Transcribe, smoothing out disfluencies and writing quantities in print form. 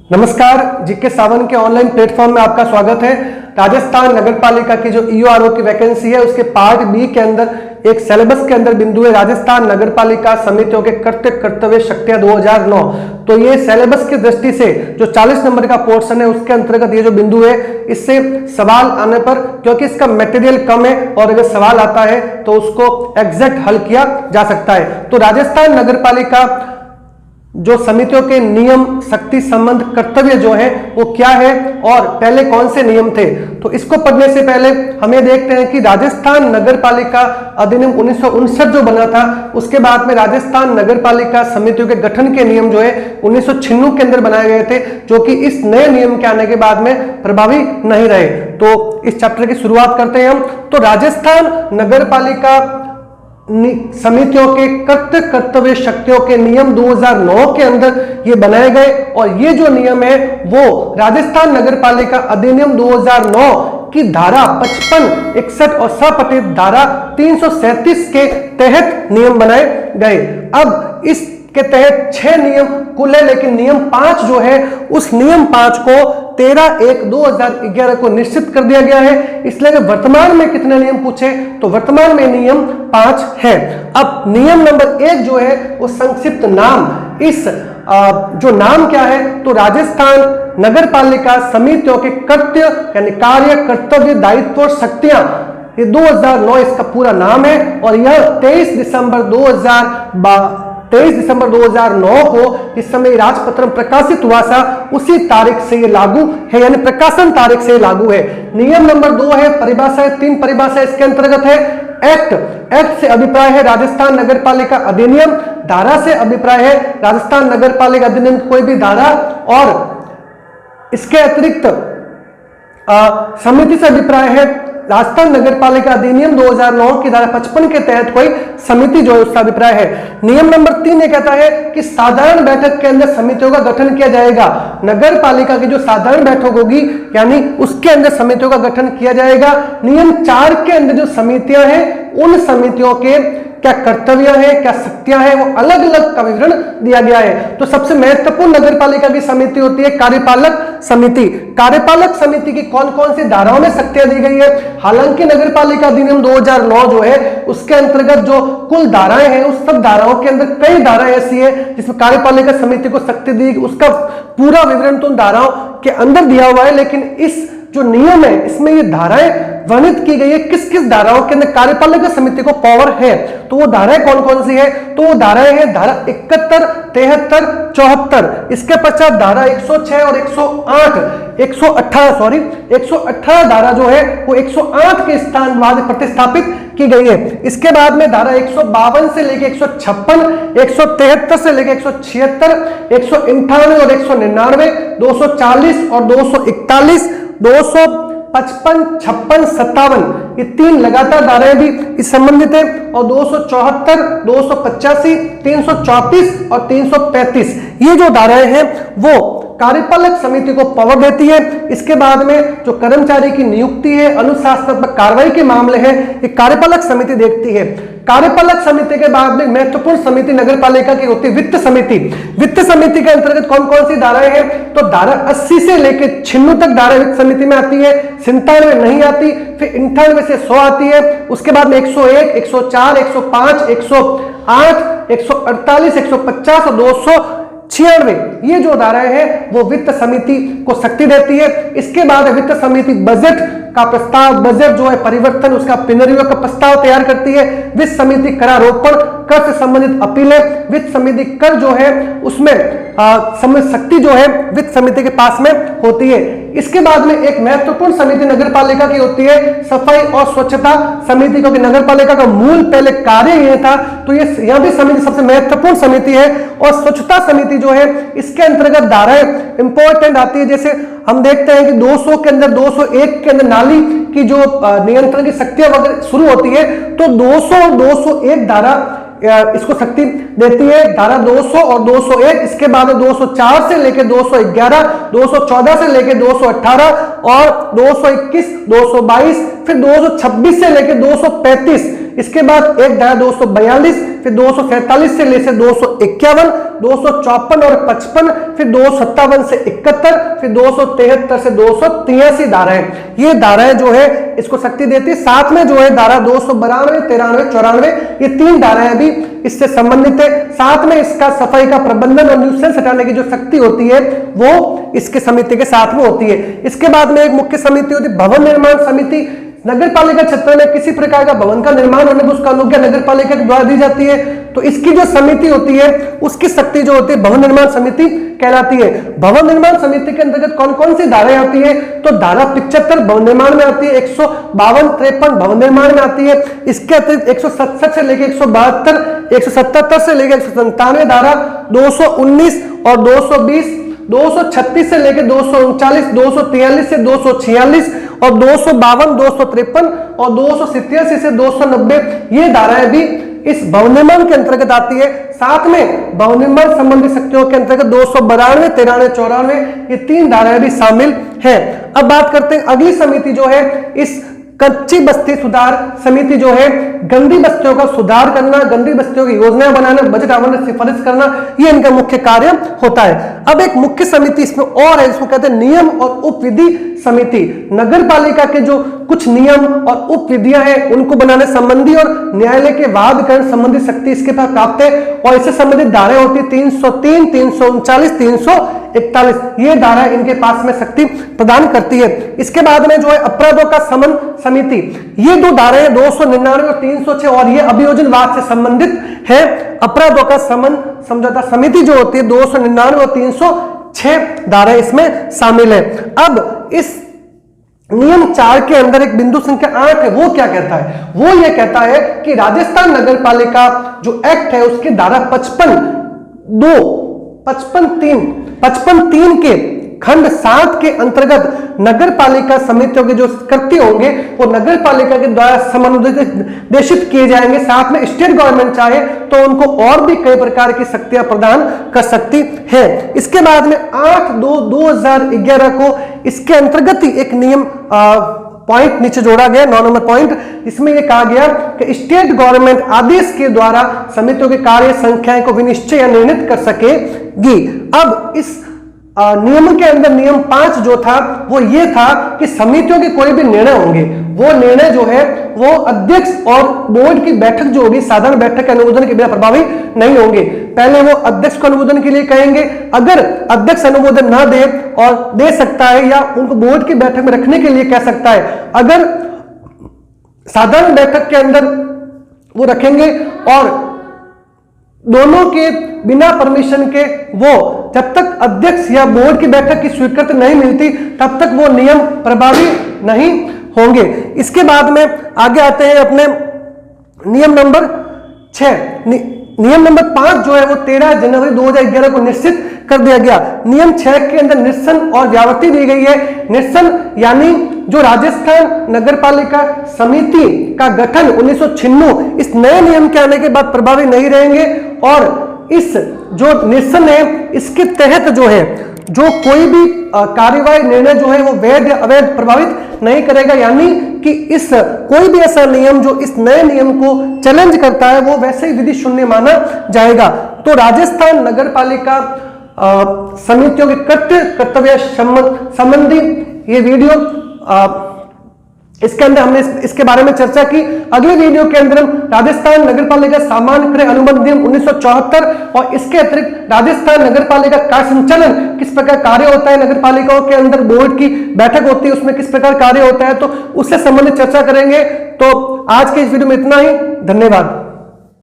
नमस्कार, जीके सावन के online platform में आपका स्वागत है। राजस्थान नगर पालिका की जो ईओआरओ की वैकेंसी है उसके पार्ट बी के अंदर एक सिलेबस के अंदर बिंदु है राजस्थान नगर पालिका समितियों के कर्तव्य शक्तियां 2009। तो ये सिलेबस की दृष्टि से जो 40 नंबर का पोर्शन है उसके अंतर्गत ये जो बिंदु है, इससे सवाल आने पर, क्योंकि इसका मटेरियल कम है और अगर सवाल आता है तो उसको एग्जैक्ट हल किया जा सकता है। तो राजस्थान नगर पालिका जो समितियों के नियम, शक्ति, संबंध, कर्तव्य जो है वो क्या है और पहले कौन से नियम थे, तो इसको पढ़ने से पहले हमें देखते हैं कि राजस्थान नगर पालिका अधिनियम 1959 जो बना था, उसके बाद में राजस्थान नगर पालिका समितियों के गठन के नियम जो है 1996 के अंदर बनाए गए थे, जो कि इस नए नियम के आने के बाद में प्रभावी नहीं रहे। तो इस चैप्टर की शुरुआत करते हैं हम। तो राजस्थान नगर पालिका समितियों के कर्तव्य शक्तियों के नियम 2009 के अंदर ये बनाए गए और ये जो नियम है वो राजस्थान नगर पालिका अधिनियम 2009 की धारा 55, 61 और सपठित धारा 337 के तहत नियम बनाए गए। अब इस के तहत 6 नियम कुल है, लेकिन नियम 5 जो है उस नियम 5 को 13/1/2011 को निश्चित कर दिया गया है। इसलिए वर्तमान में कितने नियम पूछे तो वर्तमान में नियम 5 है। अब नियम नंबर 1 जो है वो संक्षिप्त नाम, इस जो नाम क्या है तो राजस्थान नगर पालिका समितियों के कर्तव्य यानी कार्य, कर्तव्य, दायित्व और शक्तियां, ये 2009 इसका पूरा नाम है। और यह 23 दिसंबर 2009 को इस समय राजपत्र प्रकाशित हुआ था, उसी तारीख से ये लागू है, यानी प्रकाशन तारीख से लागू है। नियम नंबर 2 है परिभाषा, 3 परिभाषा इसके अंतर्गत है। एक्ट से अभिप्राय है राजस्थान नगर पालिका अधिनियम, धारा से अभिप्राय है राजस्थान नगर पालिका अधिनियम कोई भी धारा, और इसके अतिरिक्त समिति से अभिप्राय है राजस्थान नगर पालिका अधिनियम 2009 की धारा 55 के तहत कोई समिति जो है उसका अभिप्राय है। नियम नंबर 3 ये कहता है कि साधारण बैठक के अंदर समितियों का गठन किया जाएगा। नगर पालिका की जो साधारण बैठक होगी यानी उसके अंदर समितियों का गठन किया जाएगा। नियम 4 के अंदर जो समितियां हैं उन समितियों के क्या कर्तव्य है, क्या शक्तियां हैं, वो अलग अलग का विवरण दिया गया है। तो सबसे महत्वपूर्ण नगर पालिका की समिति होती है कार्यपालक समिति। कार्यपालक समिति की कौन कौन सी धाराओं में शक्तियां दी गई है, हालांकि नगर पालिका अधिनियम 2009 जो है उसके अंतर्गत जो कुल धाराएं हैं उस सब धाराओं के अंदर कई धाराएं ऐसी है जिसमें कार्यपालिका समिति को शक्ति दी, उसका पूरा विवरण तो उन धाराओं के अंदर दिया हुआ है। लेकिन इस जो नियम है इसमें ये धाराएं वर्णित की गई है किस किस धाराओं के अंदर कार्यपालिका समिति को पावर है। तो वो धाराएं कौन कौन सी है, तो वो धाराएं हैं धारा 71, 73, 74, इसके पश्चात धारा 106 और 118 धारा जो है वो 108 के स्थान बाद प्रतिस्थापित की गई है। इसके बाद में धारा 152 से लेके 156, 173 से लेके 176, 198 और 199, 240 और 241, 255, 56, 57 ये 3 लगातार धाराएं भी इस संबंधित है, और 274, 285, 334 और 335 ये जो धाराएं हैं वो कार्यपालक समिति को पावर देती है। इसके बाद में जो कर्मचारी की नियुक्ति है, अनुशासनात्मक कार्रवाई के मामले हैं, ये कार्यपालक समिति देखती है। कार्यपालक समिति के बाद में महत्वपूर्ण समिति नगर पालिका की होती है वित्त समिति। वित्त समिति के अंतर्गत कौन कौन सी धाराएं हैं, तो धारा 80 से लेकर 96 तक धारा वित्त समिति में आती है, 97 नहीं आती, फिर 98 से 100 आती है। उसके बाद में 101, 104, 105, 108, 148, 150 और 296 ये जो धाराएं हैं वो वित्त समिति को शक्ति देती है। इसके बाद वित्त समिति बजट का प्रस्ताव, बजट जो है परिवर्तन, उसका पुनर्विचार का प्रस्ताव तैयार करती है। वित्त समिति करारोपण, कर से संबंधित अपीलें, वित्त समिति कर जो है उसमें शक्ति जो है वित्त समिति के पास में होती है। इसके बाद में एक महत्वपूर्ण समिति नगर पालिका की होती है सफाई और स्वच्छता समिति, क्योंकि नगर पालिका का मूल पहले कार्य ये था, तो ये यह भी समिति सबसे महत्वपूर्ण समिति है। और स्वच्छता समिति जो है इसके अंतर्गत धाराएं इंपॉर्टेंट आती है, जैसे हम देखते हैं कि 200 के अंदर 201 के अंदर नाली की जो नियंत्रण की शक्तियां वगैरह शुरू होती है, तो 200 और 201 धारा इसको शक्ति देती है। धारा 200 और 201, इसके बाद 204 से लेकर 211, 214 से लेकर 218 और 221, 222, फिर 226 से लेकर 235 इसके बाद एक धारा 242, फिर 247 से लेकर 251, 254 और 55, फिर 257 से 71, फिर 273 से 283 धाराएं। ये धाराएं जो है इसको शक्ति देती है। साथ में जो है धारा 292, 93, 94, ये 3 धाराएं भी इससे संबंधित है। साथ में इसका सफाई का प्रबंधन और न्यूसेंस हटाने की जो शक्ति होती है वो इसके समिति के साथ में होती है। इसके बाद में एक मुख्य समिति होती है भवन निर्माण समिति। नगर पालिका क्षेत्र में किसी प्रकार का भवन का निर्माण होने पर उसका अनुज्ञा नगर पालिका के द्वारा दी जाती है, तो इसकी जो समिति होती है उसकी शक्ति जो होती है भवन निर्माण समिति कहलाती है। भवन निर्माण समिति के अंतर्गत कौन कौन सी धाराएं आती है, तो धारा 75 भवन निर्माण में आती है, 152, 53 भवन निर्माण में आती है। इसके अतिरिक्त 167 से लेकर 172, 177 से लेकर 197 धारा, 219 और 220, 236 से लेकर 239, 243 से 246 और 252, 253 और 287 से 290 ये धाराएं भी इस भवन निर्माण के अंतर्गत आती है। साथ में भवन निर्माण संबंधी शक्तियों के अंतर्गत 292, 93, 94 ये 3 धाराएं भी शामिल है। अब बात करते हैं अगली समिति जो है इस कच्ची बस्ती सुधार समिति जो है गंदी बस्तियों का सुधार करना, गंदी बस्तियों की योजनाएं बनाना, बजट आवंटन सिफारिश करना, ये इनका मुख्य कार्य होता है। अब एक मुख्य समिति इसमें और है, इसको कहते हैं नियम और उपविधि समिति। नगर पालिका के जो कुछ नियम और उप विधियां हैं उनको बनाने संबंधी और न्यायालय के वादकरण संबंधी शक्ति इसके पास प्राप्त है और इससे संबंधित धाराएं होती है 303, 339, 341 ये धाराएं इनके पास में शक्ति प्रदान करती है। इसके बाद में जो है अपराधों का समन समिति, ये 2 धाराएं 299 और 306 और ये अभियोजनवाद से संबंधित है। अपराधों का समन समझौता समिति जो होती है 299 और 306 धाराएं इसमें शामिल है। अब इस नियम 4 के अंदर एक बिंदु संख्या 8 है, वो क्या कहता है, वो ये कहता है कि राजस्थान नगर पालिका जो एक्ट है उसके धारा 55(3) के खंड 7 के अंतर्गत नगर पालिका समितियों के जो कृत्य होंगे वो नगर पालिका के द्वारा समन्वयित किए जाएंगे। साथ में स्टेट गवर्नमेंट चाहे तो उनको और भी कई प्रकार की शक्तियां प्रदान कर सकती है। इसके बाद में 8/2/2011 को इसके अंतर्गत ही एक नियम पॉइंट नीचे जोड़ा गया, 9 नंबर पॉइंट। इसमें यह कहा गया कि स्टेट गवर्नमेंट आदेश के द्वारा समितियों के कार्य संख्याएं को विनिश्चय या निर्णित कर सकेगी। अब इस नियम के अंदर नियम 5 जो था वो ये था कि समितियों के कोई भी निर्णय होंगे वो निर्णय जो है वो अध्यक्ष और बोर्ड की बैठक जो होगी साधारण बैठक के अनुमोदन के बिना प्रभावी नहीं होंगे। पहले वो अध्यक्ष को अनुमोदन के लिए कहेंगे, अगर अध्यक्ष अनुमोदन ना दे और दे सकता है या उनको बोर्ड की बैठक में रखने के लिए कह सकता है, अगर साधारण बैठक के अंदर वो रखेंगे और दोनों के बिना परमिशन के वो जब तक अध्यक्ष या बोर्ड की बैठक की स्वीकृति नहीं मिलती तब तक वो नियम प्रभावी नहीं होंगे। इसके बाद में आगे आते हैं अपने नियम नंबर 6। नियम नंबर 5 जो है वो 13 जनवरी 2011 को निश्चित कर दिया गया। नियम 6 के अंदर निरसन और व्यावृत्ति दी गई है। निरसन यानी जो राजस्थान नगर पालिका समिति का गठन 1996 इस नए नियम के आने के बाद प्रभावी नहीं रहेंगे और इस जो निरसन है इसके तहत जो है जो कोई भी कार्यवाही निर्णय जो है वो वैध या अवैध प्रभावित नहीं करेगा, यानी कि इस कोई भी ऐसा नियम जो इस नए नियम को चैलेंज करता है वो वैसे ही विधि शून्य माना जाएगा। तो राजस्थान नगर पालिका समितियों के कर्तव्य संबंधी ये वीडियो इसके अंदर हमने इसके बारे में चर्चा की। अगले वीडियो के अंदर हम राजस्थान नगरपालिका सामान्य क्रय अनुबंध नियम 1974 और इसके अतिरिक्त राजस्थान नगरपालिका कार्य संचालन किस प्रकार कार्य होता है, नगरपालिकाओं के अंदर बोर्ड की बैठक होती है उसमें किस प्रकार कार्य होता है, तो उससे संबंधित चर्चा करेंगे। तो आज के इस वीडियो में इतना ही, धन्यवाद।